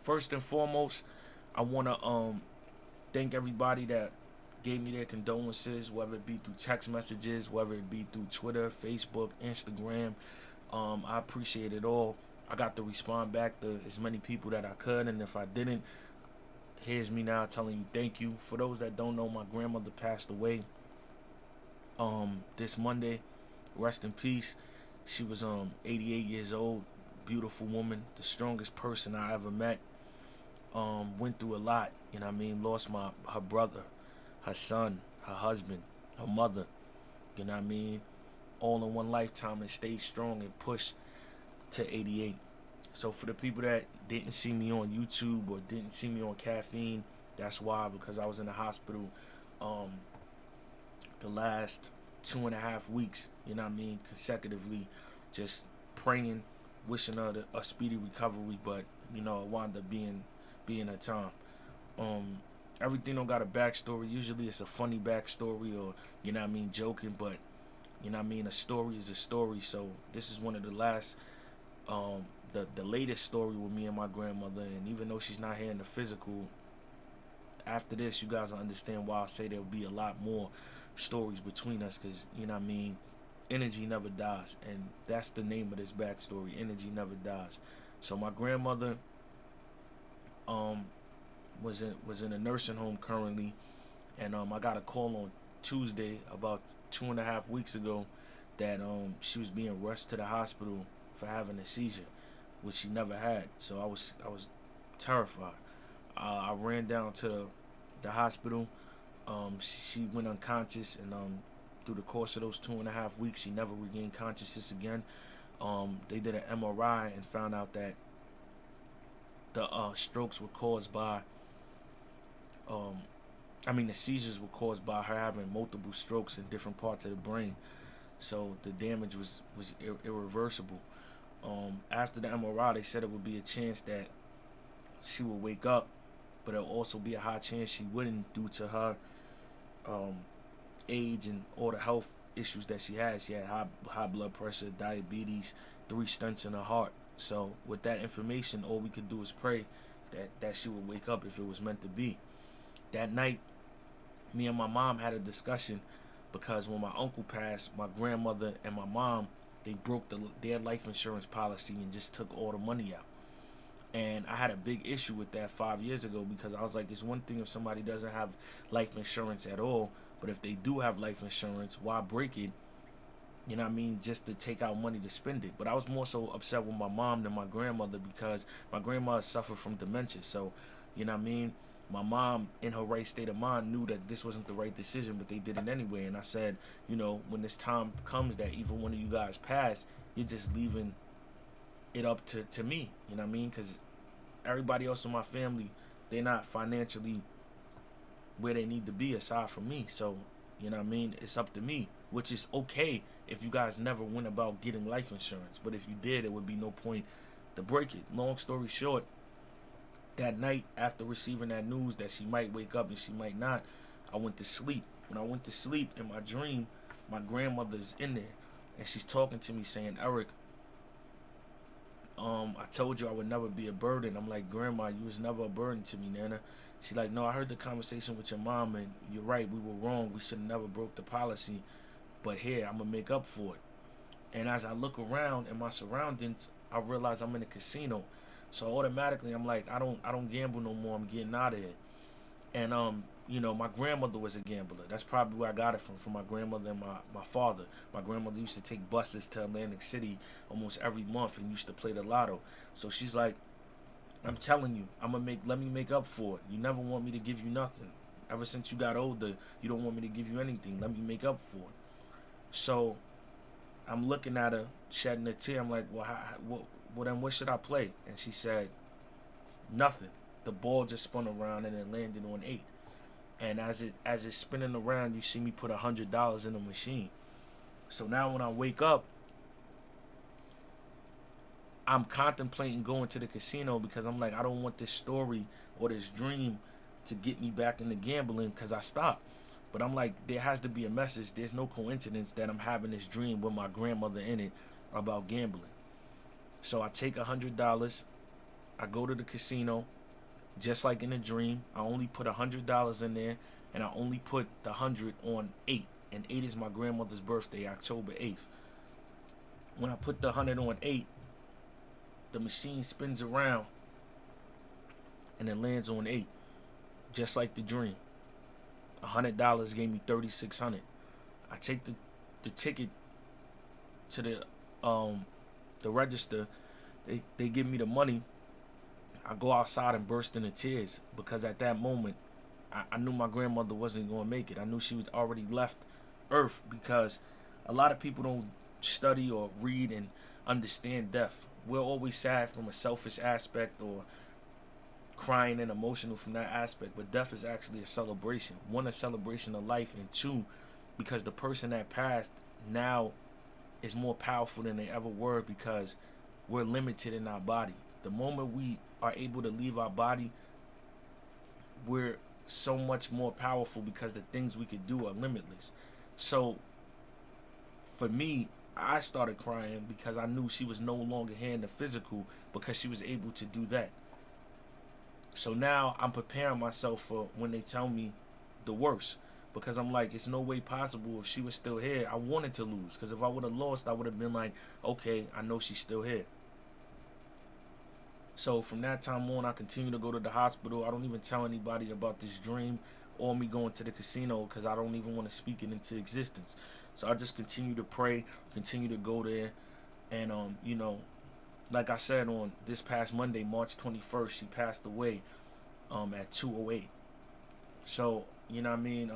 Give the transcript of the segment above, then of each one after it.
First and foremost, I wanna thank everybody that gave me their condolences, whether it be through text messages, whether it be through Twitter, Facebook, Instagram. I appreciate it all. I got to respond back to as many people that I could, and if I didn't, here's me now telling you thank you. For those that don't know, my grandmother passed away this Monday. Rest in peace. She was 88 years old, beautiful woman, the strongest person I ever met. Went through a lot, you know what I mean? Lost my her brother, her son, her husband, her mother, you know what I mean? All in one lifetime, and stayed strong and pushed to 88. So for the people that didn't see me on YouTube or didn't see me on caffeine, that's why, because I was in the hospital um, the last 2.5 weeks, you know what I mean, consecutively, just praying, wishing her a speedy recovery, but it wound up being a time. Um, Everything don't got a backstory. Usually it's a funny backstory or joking, but a story is a story. So this is one of the last the latest story with me and my grandmother, and even though she's not here in the physical, after this you guys will understand why I say there'll be a lot more stories between us, because energy never dies, and that's the name of this backstory. Energy never dies. So my grandmother um was in a nursing home currently, and I got a call on Tuesday about 2.5 weeks ago that she was being rushed to the hospital for having a seizure, which she never had. So I was terrified. I ran down to the hospital. She went unconscious, and through the course of those 2.5 weeks, she never regained consciousness again. They did an MRI and found out that the strokes were caused by um, the seizures were caused by her having multiple strokes in different parts of the brain. So the damage was irreversible. After the MRI, they said it would be a chance that she would wake up, but it'll also be a high chance she wouldn't, due to her um, age and all the health issues that she has. She had high blood pressure, diabetes, 3 stents in her heart. So with that information, all we could do is pray that she would wake up if it was meant to be. That night, me and my mom had a discussion, because when my uncle passed, my grandmother and my mom, they broke their life insurance policy and just took all the money out. And I had a big issue with that 5 years ago, because I was like, it's one thing if somebody doesn't have life insurance at all, but if they do have life insurance, why break it? You know what I mean? Just to take out money to spend it. But I was more so upset with my mom than my grandmother, because my grandmother suffered from dementia. So, you know what I mean? My mom, in her right state of mind, knew that this wasn't the right decision, but they did it anyway. And I said, when this time comes that either one of you guys pass, you're just leaving it up to me. You know what I mean? Because everybody else in my family, they're not financially where they need to be aside from me. So, you know what I mean? It's up to me, which is okay if you guys never went about getting life insurance. But if you did, it would be no point to break it. Long story short, that night, after receiving that news that she might wake up and she might not, I went to sleep. When I went to sleep, in my dream, my grandmother's in there, and she's talking to me saying, Eric, I told you I would never be a burden. I'm like, Grandma, you was never a burden to me, Nana. She's like, no, I heard the conversation with your mom, and you're right, we were wrong. We should have never broke the policy, but here, I'm going to make up for it. And as I look around in my surroundings, I realize I'm in a casino. So automatically, I'm like, I don't gamble no more. I'm getting out of here. And my grandmother was a gambler. That's probably where I got it from my grandmother and my father. My grandmother used to take buses to Atlantic City almost every month and used to play the lotto. So she's like, I'm telling you, let me make up for it. You never want me to give you nothing. Ever since you got older, you don't want me to give you anything. Let me make up for it. So I'm looking at her, shedding a tear. I'm like, well, then what should I play? And she said, nothing. The ball just spun around and it landed on 8. And as it's spinning around, you see me put $100 in the machine. So now when I wake up, I'm contemplating going to the casino, because I'm like, I don't want this story or this dream to get me back into gambling, because I stopped. But I'm like, there has to be a message. There's no coincidence that I'm having this dream with my grandmother in it about gambling. So I take $100. I go to the casino, just like in a dream. I only put $100 in there, and I only put the 100 on 8, and 8 is my grandmother's birthday, October 8th. When I put the 100 on 8, the machine spins around, and it lands on 8, just like the dream. $100 gave me 3,600. I take the ticket to the register. They give me the money. I go outside and burst into tears because at that moment I knew my grandmother wasn't going to make it. I knew she was already left Earth because a lot of people don't study or read and understand death. We're always sad from a selfish aspect or crying and emotional from that aspect, but death is actually a celebration. One, a celebration of life, and two, because the person that passed now is more powerful than they ever were because we're limited in our body. The moment we are able to leave our body, we're so much more powerful because the things we could do are limitless. So for me, I started crying because I knew she was no longer here in the physical because she was able to do that. So now I'm preparing myself for when they tell me the worst, because I'm like, it's no way possible if she was still here. I wanted to lose because if I would have lost, I would have been like, okay, I know she's still here. So from that time on, I continue to go to the hospital. I don't even tell anybody about this dream or me going to the casino because I don't even want to speak it into existence. So I just continue to pray, continue to go there, and like I said, on this past Monday, March 21st, she passed away at 2:08. So, you know what I mean?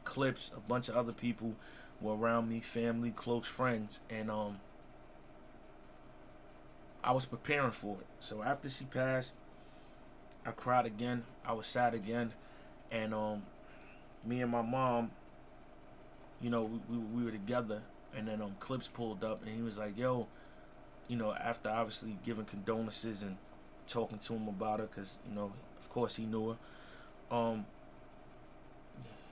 Clips, a bunch of other people were around me, family, close friends, and I was preparing for it. So after she passed, I cried again. I was sad again, and me and my mom, we were together, and then Clips pulled up, and he was like, "Yo," after obviously giving condolences and talking to him about her, because of course he knew her.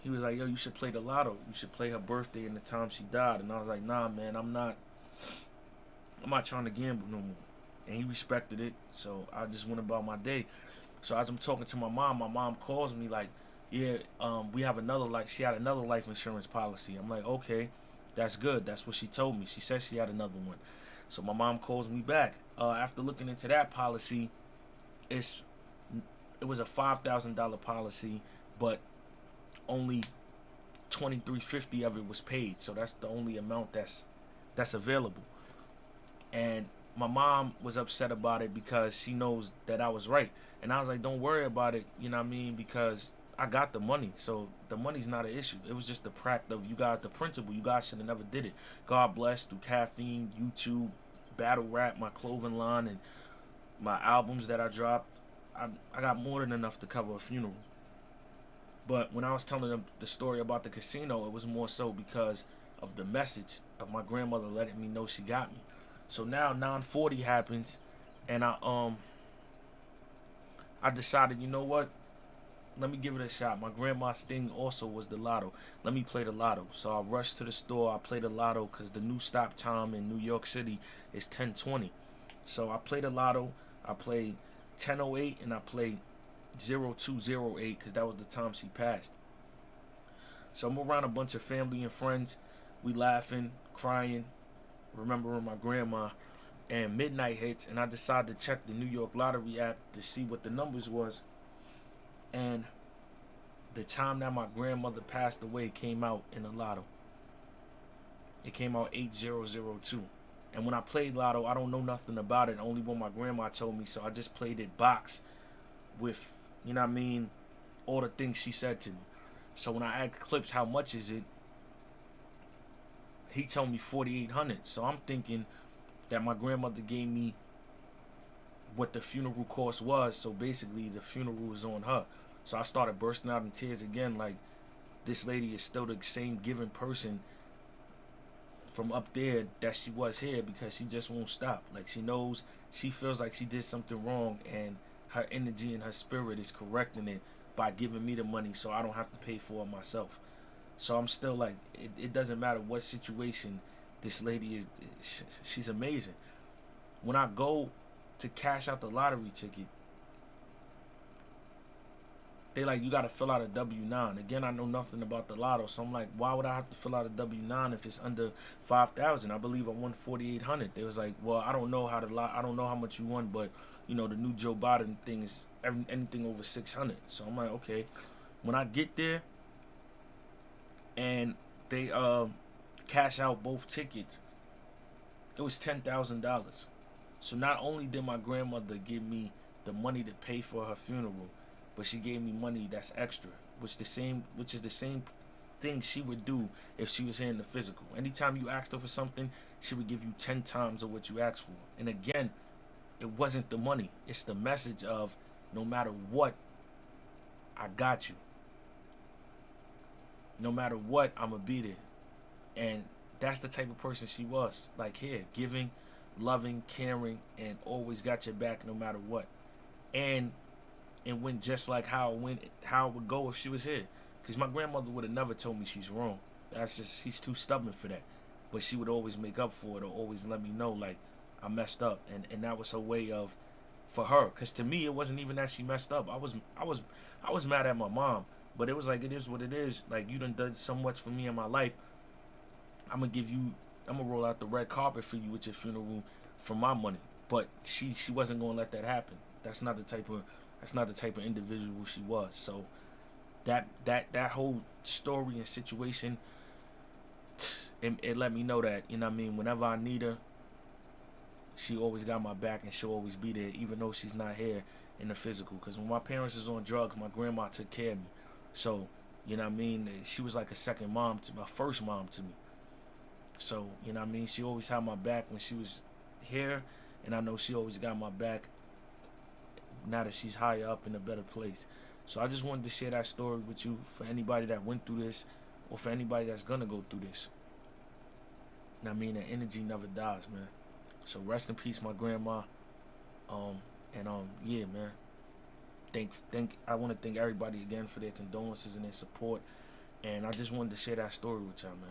He was like, "Yo, you should play the lotto. You should play her birthday and the time she died." And I was like, "Nah, man, I'm not trying to gamble no more." And he respected it, so I just went about my day. So as I'm talking to my mom calls me like, "Yeah, we have another life." She had another life insurance policy. I'm like, "Okay, that's good." That's what she told me. She said she had another one. So my mom calls me back. After looking into that policy, it was a $5,000 policy, but only $2,350 of it was paid. So that's the only amount that's available. And my mom was upset about it because she knows that I was right. And I was like, "Don't worry about it, you know what I mean? Because I got the money. So the money's not an issue. It was just the practice of you guys, the principle. You guys should have never did it. God bless through caffeine, YouTube, battle rap, my clothing line, and my albums that I dropped. I got more than enough to cover a funeral." But when I was telling them the story about the casino, it was more so because of the message of my grandmother letting me know she got me. So now 940 happens, and I decided, you know what? Let me give it a shot. My grandma's thing also was the lotto. Let me play the lotto. So I rushed to the store. I played the lotto because the new stop time in New York City is 10:20. So I played the lotto. I played 10:08 and I played 02:08 because that was the time she passed. So I'm around a bunch of family and friends. We laughing, crying, remembering my grandma. And midnight hits, and I decided to check the New York Lottery app to see what the numbers was. And the time that my grandmother passed away came out in the lotto. It came out 8002. And when I played lotto, I don't know nothing about it. Only when my grandma told me. So I just played it box with, you know what I mean, all the things she said to me. So when I asked Clips how much is it, he told me 4,800. So I'm thinking that my grandmother gave me what the funeral cost was. So basically the funeral was on her. So I started bursting out in tears again, like this lady is still the same giving person from up there that she was here, because she just won't stop. Like she feels like she did something wrong, and her energy and her spirit is correcting it by giving me the money so I don't have to pay for it myself. So I'm still like, it doesn't matter what situation this lady is, she's amazing. When I go to cash out the lottery ticket, they like, you gotta fill out a W-9. Again, I know nothing about the lotto, so I'm like, why would I have to fill out a W-9 if it's under 5,000? I believe I won 4,800. They was like, well, I don't know how to lot, I don't know how much you won, but you know the new Joe Biden thing is anything over 600. So I'm like, okay. When I get there and they cash out both tickets, it was $10,000. So not only did my grandmother give me the money to pay for her funeral, but she gave me money that's extra, which is the same thing she would do if she was here in the physical. Anytime you asked her for something, she would give you 10 times of what you asked for. And again, it wasn't the money. It's the message of, no matter what, I got you. No matter what, I'ma be there. And that's the type of person she was. Like, here, giving, loving, caring, and always got your back no matter what. And it went just like how it would go if she was here. Because my grandmother would have never told me she's wrong. That's just, she's too stubborn for that. But she would always make up for it, or always let me know, like, I messed up. And that was her way of, for her. Because to me, it wasn't even that she messed up. I was mad at my mom. But it was like, it is what it is. Like, you done so much for me in my life. I'm gonna roll out the red carpet for you with your funeral for my money. But she wasn't gonna let that happen. That's not the type of individual she was. So that whole story and situation, it let me know that, you know what I mean, whenever I need her, she always got my back, and she'll always be there, even though she's not here in the physical. Because when my parents was on drugs, my grandma took care of me. So, you know what I mean, she was like a second mom to my first mom to me. So, you know what I mean, she always had my back when she was here, and I know she always got my back now that she's higher up in a better place. So I just wanted to share that story with you, for anybody that went through this, or for anybody that's gonna go through this. You know what I mean, that energy never dies, man. So rest in peace, my grandma. Yeah, man. I want to thank everybody again for their condolences and their support. And I just wanted to share that story with y'all, man.